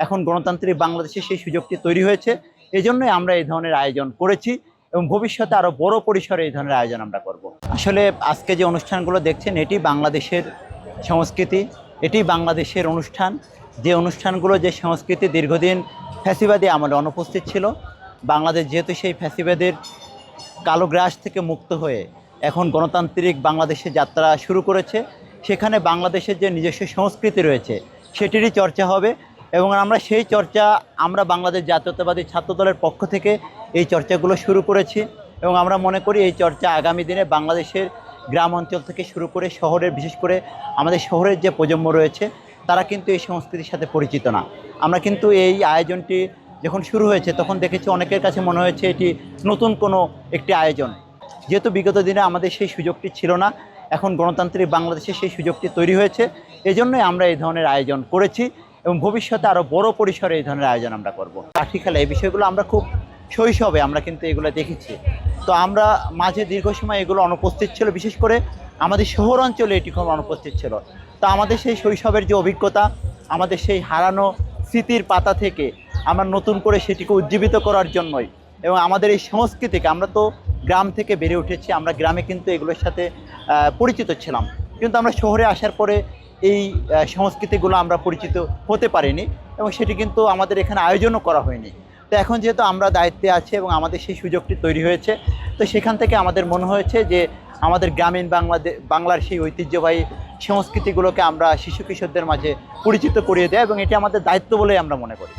এখন গণতান্ত্রিক বাংলাদেশে সেই সুযোগটি তৈরি হয়েছে। এজন্যই আমরা এই ধরনের আয়োজন করেছি এবং ভবিষ্যতে আরও বড় পরিসরে এই ধরনের আয়োজন আমরা করব। আসলে আজকে যে অনুষ্ঠানগুলো দেখছেন এটি বাংলাদেশের সংস্কৃতি, এটি বাংলাদেশের অনুষ্ঠান। যে অনুষ্ঠানগুলো, যে সংস্কৃতি দীর্ঘদিন ফ্যাসিবাদী আমলে অনুপস্থিত ছিল, বাংলাদেশ যেহেতু সেই ফ্যাসিবাদের কালো গ্রাস থেকে মুক্ত হয়ে এখন গণতান্ত্রিক বাংলাদেশে যাত্রা শুরু করেছে, সেখানে বাংলাদেশের যে নিজস্ব সংস্কৃতি রয়েছে সেটিরই চর্চা হবে এবং আমরা সেই চর্চা আমরা বাংলাদেশ জাতীয়তাবাদী ছাত্রদলের পক্ষ থেকে এই চর্চাগুলো শুরু করেছি এবং আমরা মনে করি এই চর্চা আগামী দিনে বাংলাদেশের গ্রাম অঞ্চল থেকে শুরু করে শহরের, বিশেষ করে আমাদের শহরের যে প্রজন্ম রয়েছে তারা কিন্তু এই সংস্কৃতির সাথে পরিচিত না। আমরা কিন্তু এই আয়োজনটি যখন শুরু হয়েছে তখন দেখেছি অনেকের কাছে মনে হয়েছে এটি নতুন কোনো একটি আয়োজন, যেহেতু বিগত দিনে আমাদের সেই সুযোগটি ছিল না। এখন গণতান্ত্রিক বাংলাদেশে সেই সুযোগটি তৈরি হয়েছে, এজন্যই আমরা এই ধরনের আয়োজন করেছি এবং ভবিষ্যতে আরও বড় পরিসরে এই ধরনের আয়োজন আমরা করব। লাঠি খেলা, এই বিষয়গুলো আমরা খুব শৈশবে আমরা কিন্তু এগুলো দেখেছি। তো আমরা মাঝে দীর্ঘ সময় এগুলো অনুপস্থিত ছিল, বিশেষ করে আমাদের শহর অঞ্চলে এটি খুব অনুপস্থিত ছিল। তো আমাদের সেই শৈশবের যে অভিজ্ঞতা, আমাদের সেই হারানো স্মৃতির পাতা থেকে আমরা নতুন করে সেটিকে উজ্জীবিত করার জন্যই এবং আমাদের এই সংস্কৃতিকে, আমরা তো গ্রাম থেকে বেড়ে উঠেছি, আমরা গ্রামে কিন্তু এগুলোর সাথে পরিচিত ছিলাম, কিন্তু আমরা শহরে আসার পরে এই সংস্কৃতিগুলো আমরা পরিচিত হতে পারিনি এবং সেটি কিন্তু আমাদের এখানে আয়োজনও করা হয়নি। তো এখন যেহেতু আমরা দায়িত্বে আছি এবং আমাদের সেই সুযোগটি তৈরি হয়েছে, তো সেখান থেকে আমাদের মনে হয়েছে যে আমাদের গ্রামীণ বাংলার সেই ঐতিহ্যবাহী সংস্কৃতিগুলোকে আমরা শিশু কিশোরদের মাঝে পরিচিত করিয়ে দেয় এবং এটি আমাদের দায়িত্ব বলেই আমরা মনে করি।